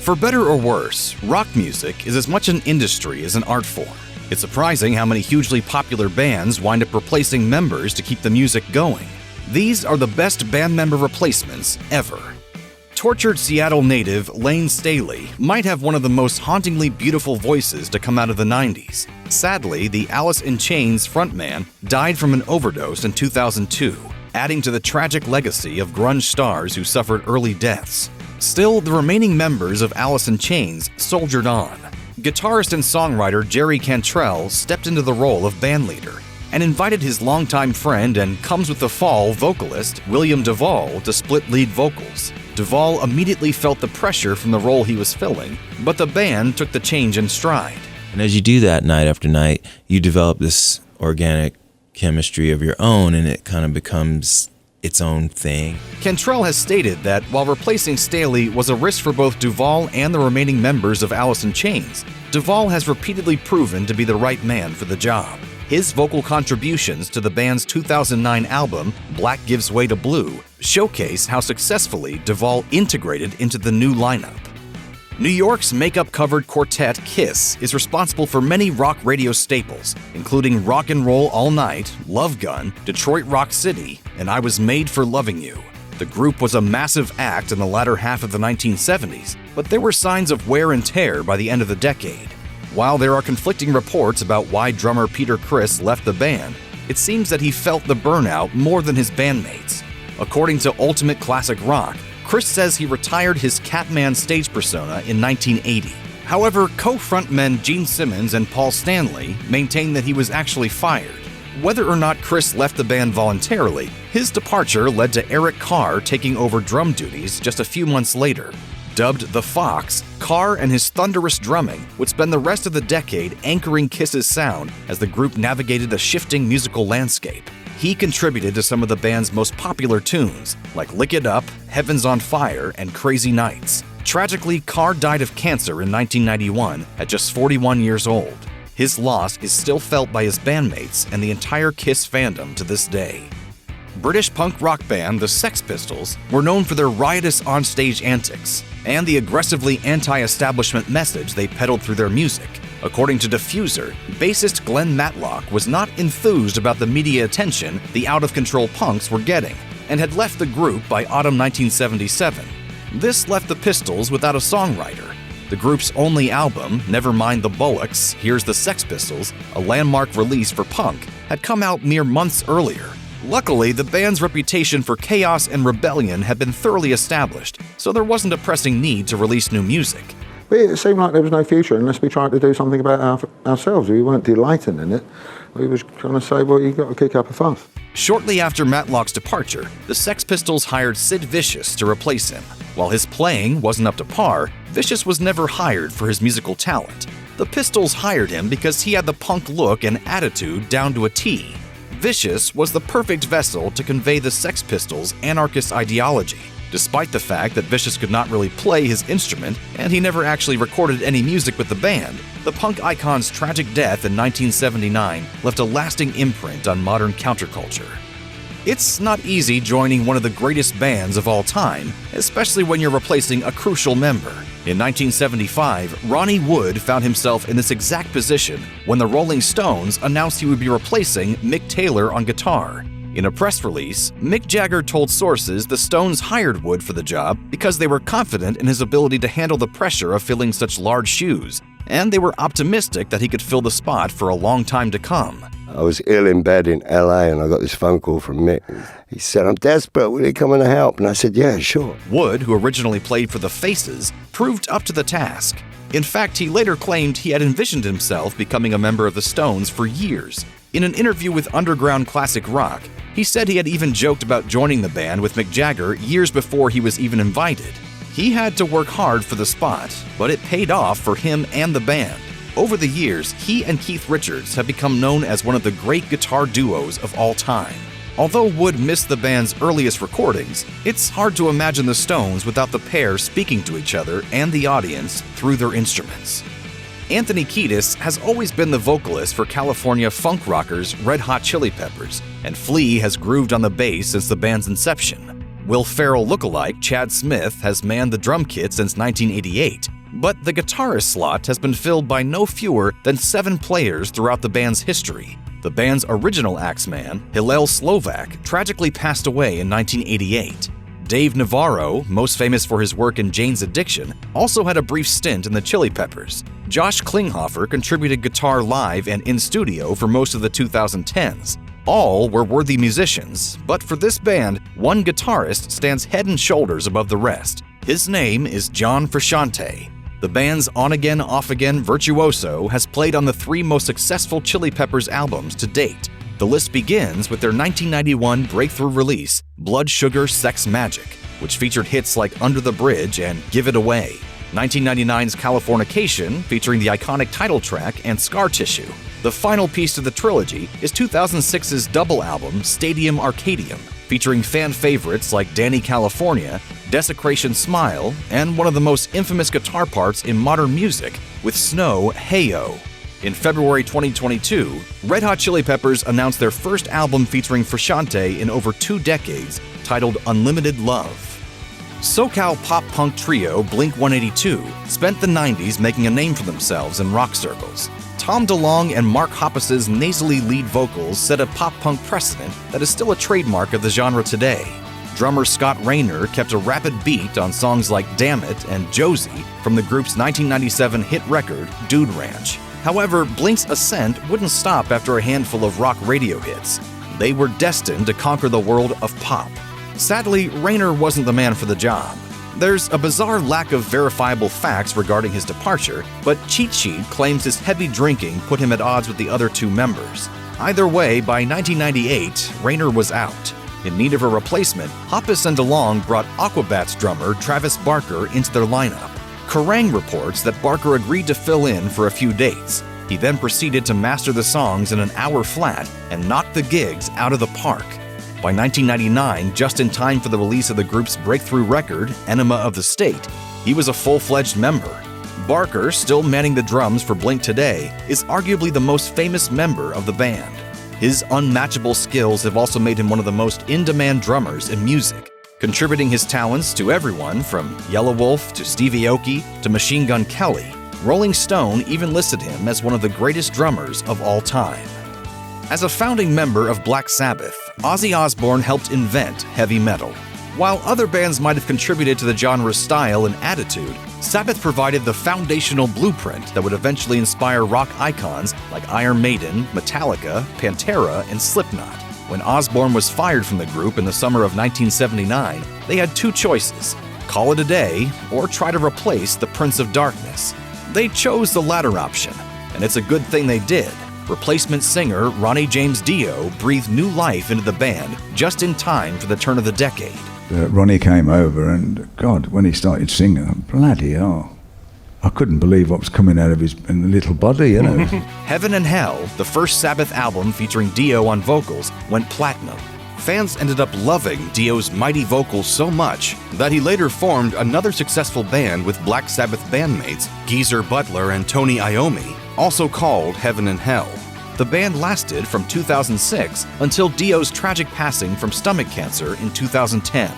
For better or worse, rock music is as much an industry as an art form. It's surprising how many hugely popular bands wind up replacing members to keep the music going. These are the best band member replacements ever. Tortured Seattle native Layne Staley might have one of the most hauntingly beautiful voices to come out of the 90s. Sadly, the Alice in Chains frontman died from an overdose in 2002, adding to the tragic legacy of grunge stars who suffered early deaths. Still, the remaining members of Alice in Chains soldiered on. Guitarist and songwriter Jerry Cantrell stepped into the role of bandleader and invited his longtime friend and Comes With the Fall vocalist William DuVall to split lead vocals. DuVall immediately felt the pressure from the role he was filling, but the band took the change in stride. And as you do that night after night, you develop this organic chemistry of your own, and it kind of becomes its own thing. Cantrell has stated that while replacing Staley was a risk for both DuVall and the remaining members of Alice in Chains, DuVall has repeatedly proven to be the right man for the job. His vocal contributions to the band's 2009 album, Black Gives Way to Blue, showcase how successfully DuVall integrated into the new lineup. New York's makeup-covered quartet Kiss is responsible for many rock radio staples, including Rock and Roll All Night, Love Gun, Detroit Rock City, and I Was Made for Loving You. The group was a massive act in the latter half of the 1970s, but there were signs of wear and tear by the end of the decade. While there are conflicting reports about why drummer Criss left the band, it seems that he felt the burnout more than his bandmates. According to Ultimate Classic Rock, Criss says he retired his Catman stage persona in 1980. However, co-frontmen Gene Simmons and Paul Stanley maintain that he was actually fired. Whether or not Criss left the band voluntarily, his departure led to Eric Carr taking over drum duties just a few months later. Dubbed the Fox, Carr and his thunderous drumming would spend the rest of the decade anchoring Kiss's sound as the group navigated a shifting musical landscape. He contributed to some of the band's most popular tunes, like Lick It Up, Heaven's on Fire, and Crazy Nights. Tragically, Carr died of cancer in 1991 at just 41 years old. His loss is still felt by his bandmates and the entire Kiss fandom to this day. British punk rock band the Sex Pistols were known for their riotous onstage antics and the aggressively anti-establishment message they peddled through their music. According to Diffuser, bassist Glen Matlock was not enthused about the media attention the out-of-control punks were getting and had left the group by autumn 1977. This left the Pistols without a songwriter. The group's only album, Nevermind the Bollocks, Here's the Sex Pistols, a landmark release for punk, had come out mere months earlier. Luckily, the band's reputation for chaos and rebellion had been thoroughly established, so there wasn't a pressing need to release new music. It seemed like there was no future unless we tried to do something about ourselves. We weren't delighting in it. We was trying to say, well, you've got to kick up a fuss. Shortly after Matlock's departure, the Sex Pistols hired Sid Vicious to replace him. While his playing wasn't up to par, Vicious was never hired for his musical talent. The Pistols hired him because he had the punk look and attitude down to a T. Vicious was the perfect vessel to convey the Sex Pistols' anarchist ideology. Despite the fact that Vicious could not really play his instrument and he never actually recorded any music with the band, the punk icon's tragic death in 1979 left a lasting imprint on modern counterculture. It's not easy joining one of the greatest bands of all time, especially when you're replacing a crucial member. In 1975, Ronnie Wood found himself in this exact position when the Rolling Stones announced he would be replacing Mick Taylor on guitar. In a press release, Mick Jagger told sources the Stones hired Wood for the job because they were confident in his ability to handle the pressure of filling such large shoes, and they were optimistic that he could fill the spot for a long time to come. I was ill in bed in LA and I got this phone call from Mick. He said, "I'm desperate, will you come and help?" And I said, "Yeah, sure." Wood, who originally played for the Faces, proved up to the task. In fact, he later claimed he had envisioned himself becoming a member of the Stones for years. In an interview with Underground Classic Rock, he said he had even joked about joining the band with Mick Jagger years before he was even invited. He had to work hard for the spot, but it paid off for him and the band. Over the years, he and Keith Richards have become known as one of the great guitar duos of all time. Although Wood missed the band's earliest recordings, it's hard to imagine the Stones without the pair speaking to each other and the audience through their instruments. Anthony Kiedis has always been the vocalist for California funk rockers Red Hot Chili Peppers, and Flea has grooved on the bass since the band's inception. Will Ferrell lookalike Chad Smith has manned the drum kit since 1988, But the guitarist slot has been filled by no fewer than 7 players throughout the band's history. The band's original axeman, Hillel Slovak, tragically passed away in 1988. Dave Navarro, most famous for his work in Jane's Addiction, also had a brief stint in the Chili Peppers. Josh Klinghoffer contributed guitar live and in studio for most of the 2010s. All were worthy musicians, but for this band, one guitarist stands head and shoulders above the rest. His name is John Frusciante. The band's on-again, off-again virtuoso has played on the 3 most successful Chili Peppers albums to date. The list begins with their 1991 breakthrough release, Blood Sugar Sex Magic, which featured hits like Under the Bridge and Give It Away. 1999's Californication, featuring the iconic title track and Scar Tissue. The final piece to the trilogy is 2006's double album, Stadium Arcadium, featuring fan favorites like Danny California, Desecration Smile, and one of the most infamous guitar parts in modern music with Snow Hey-O. In February 2022, Red Hot Chili Peppers announced their first album featuring Frusciante in over 2 decades, titled Unlimited Love. SoCal pop-punk trio Blink-182 spent the 90s making a name for themselves in rock circles. Tom DeLonge and Mark Hoppus's nasally lead vocals set a pop-punk precedent that is still a trademark of the genre today. Drummer Scott Raynor kept a rapid beat on songs like Damn It and Josie from the group's 1997 hit record, Dude Ranch. However, Blink's ascent wouldn't stop after a handful of rock radio hits. They were destined to conquer the world of pop. Sadly, Raynor wasn't the man for the job. There's a bizarre lack of verifiable facts regarding his departure, but Cheat Sheet claims his heavy drinking put him at odds with the other 2 members. Either way, by 1998, Raynor was out. In need of a replacement, Hoppus and DeLonge brought Aquabats drummer Travis Barker into their lineup. Kerrang reports that Barker agreed to fill in for a few dates. He then proceeded to master the songs in an hour flat and knock the gigs out of the park. By 1999, just in time for the release of the group's breakthrough record, Enema of the State, he was a full-fledged member. Barker, still manning the drums for Blink today, is arguably the most famous member of the band. His unmatchable skills have also made him one of the most in-demand drummers in music, contributing his talents to everyone from Yellow Wolf to Stevie Aoki to Machine Gun Kelly. Rolling Stone even listed him as one of the greatest drummers of all time. As a founding member of Black Sabbath, Ozzy Osbourne helped invent heavy metal. While other bands might have contributed to the genre's style and attitude, Sabbath provided the foundational blueprint that would eventually inspire rock icons like Iron Maiden, Metallica, Pantera, and Slipknot. When Osbourne was fired from the group in the summer of 1979, they had 2 choices: call it a day or try to replace the Prince of Darkness. They chose the latter option, and it's a good thing they did. Replacement singer Ronnie James Dio breathed new life into the band just in time for the turn of the decade. Ronnie came over and, God, when he started singing, bloody hell, I couldn't believe what was coming out of his little body, you know. Heaven and Hell, the first Sabbath album featuring Dio on vocals, went platinum. Fans ended up loving Dio's mighty vocals so much that he later formed another successful band with Black Sabbath bandmates Geezer Butler and Tony Iommi, also called Heaven and Hell. The band lasted from 2006 until Dio's tragic passing from stomach cancer in 2010.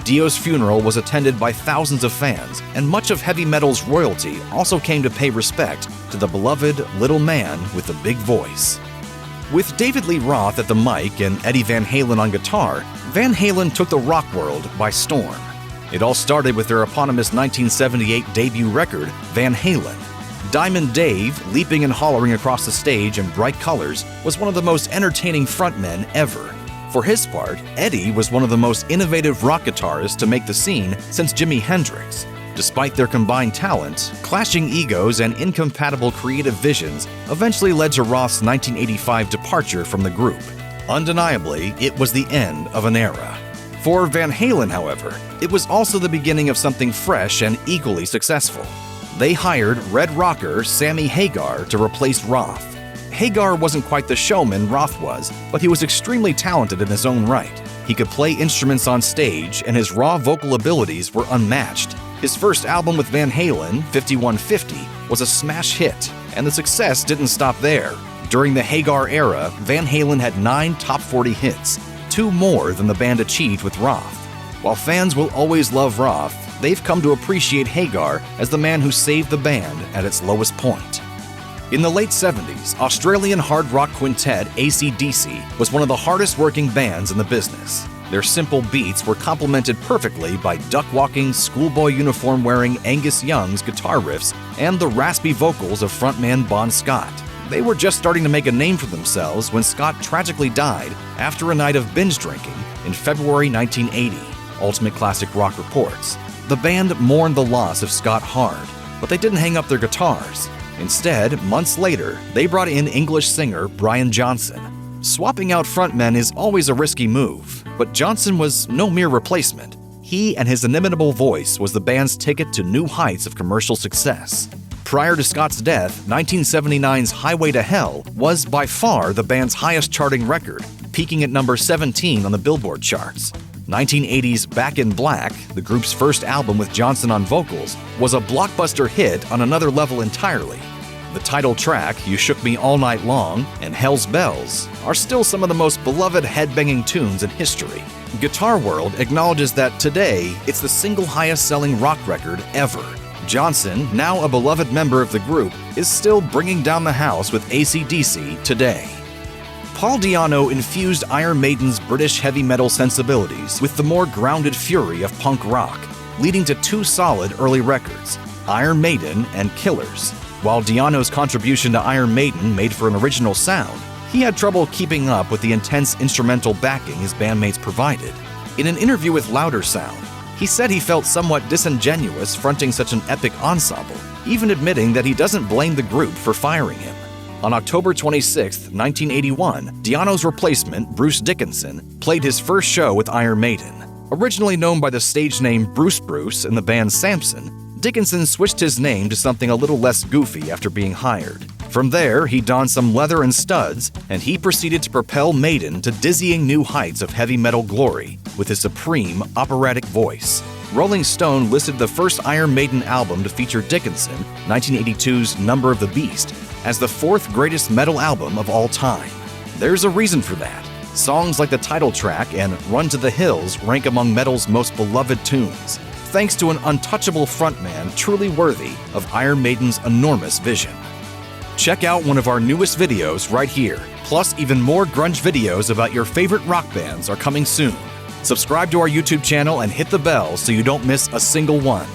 Dio's funeral was attended by thousands of fans, and much of heavy metal's royalty also came to pay respect to the beloved little man with the big voice. With David Lee Roth at the mic and Eddie Van Halen on guitar, Van Halen took the rock world by storm. It all started with their eponymous 1978 debut record, Van Halen. Diamond Dave, leaping and hollering across the stage in bright colors, was one of the most entertaining frontmen ever. For his part, Eddie was one of the most innovative rock guitarists to make the scene since Jimi Hendrix. Despite their combined talent, clashing egos and incompatible creative visions eventually led to Roth's 1985 departure from the group. Undeniably, it was the end of an era. For Van Halen, however, it was also the beginning of something fresh and equally successful. They hired Red Rocker Sammy Hagar to replace Roth. Hagar wasn't quite the showman Roth was, but he was extremely talented in his own right. He could play instruments on stage, and his raw vocal abilities were unmatched. His first album with Van Halen, 5150, was a smash hit, and the success didn't stop there. During the Hagar era, Van Halen had 9 top 40 hits, 2 more than the band achieved with Roth. While fans will always love Roth, they've come to appreciate Hagar as the man who saved the band at its lowest point. In the late 70s, Australian hard rock quintet AC/DC was one of the hardest working bands in the business. Their simple beats were complemented perfectly by duck-walking, schoolboy uniform-wearing Angus Young's guitar riffs and the raspy vocals of frontman Bon Scott. They were just starting to make a name for themselves when Scott tragically died after a night of binge drinking in February 1980, Ultimate Classic Rock reports. The band mourned the loss of Scott hard, but they didn't hang up their guitars. Instead, months later, they brought in English singer Brian Johnson. Swapping out frontmen is always a risky move, but Johnson was no mere replacement. He and his inimitable voice was the band's ticket to new heights of commercial success. Prior to Scott's death, 1979's Highway to Hell was by far the band's highest charting record, peaking at number 17 on the Billboard charts. 1980's Back in Black, the group's first album with Johnson on vocals, was a blockbuster hit on another level entirely. The title track, You Shook Me All Night Long, and Hell's Bells are still some of the most beloved headbanging tunes in history. Guitar World acknowledges that today, it's the single highest-selling rock record ever. Johnson, now a beloved member of the group, is still bringing down the house with AC/DC today. Paul Di'Anno infused Iron Maiden's British heavy metal sensibilities with the more grounded fury of punk rock, leading to two solid early records, Iron Maiden and Killers. While Di'Anno's contribution to Iron Maiden made for an original sound, he had trouble keeping up with the intense instrumental backing his bandmates provided. In an interview with Louder Sound, he said he felt somewhat disingenuous fronting such an epic ensemble, even admitting that he doesn't blame the group for firing him. On October 26, 1981, Di'Anno's replacement, Bruce Dickinson, played his first show with Iron Maiden. Originally known by the stage name Bruce in the band Samson, Dickinson switched his name to something a little less goofy after being hired. From there, he donned some leather and studs, and he proceeded to propel Maiden to dizzying new heights of heavy metal glory with his supreme operatic voice. Rolling Stone listed the first Iron Maiden album to feature Dickinson, 1982's Number of the Beast, as the fourth greatest metal album of all time. There's a reason for that. Songs like the title track and Run to the Hills rank among metal's most beloved tunes, thanks to an untouchable frontman truly worthy of Iron Maiden's enormous vision. Check out one of our newest videos right here. Plus, even more grunge videos about your favorite rock bands are coming soon. Subscribe to our YouTube channel and hit the bell so you don't miss a single one.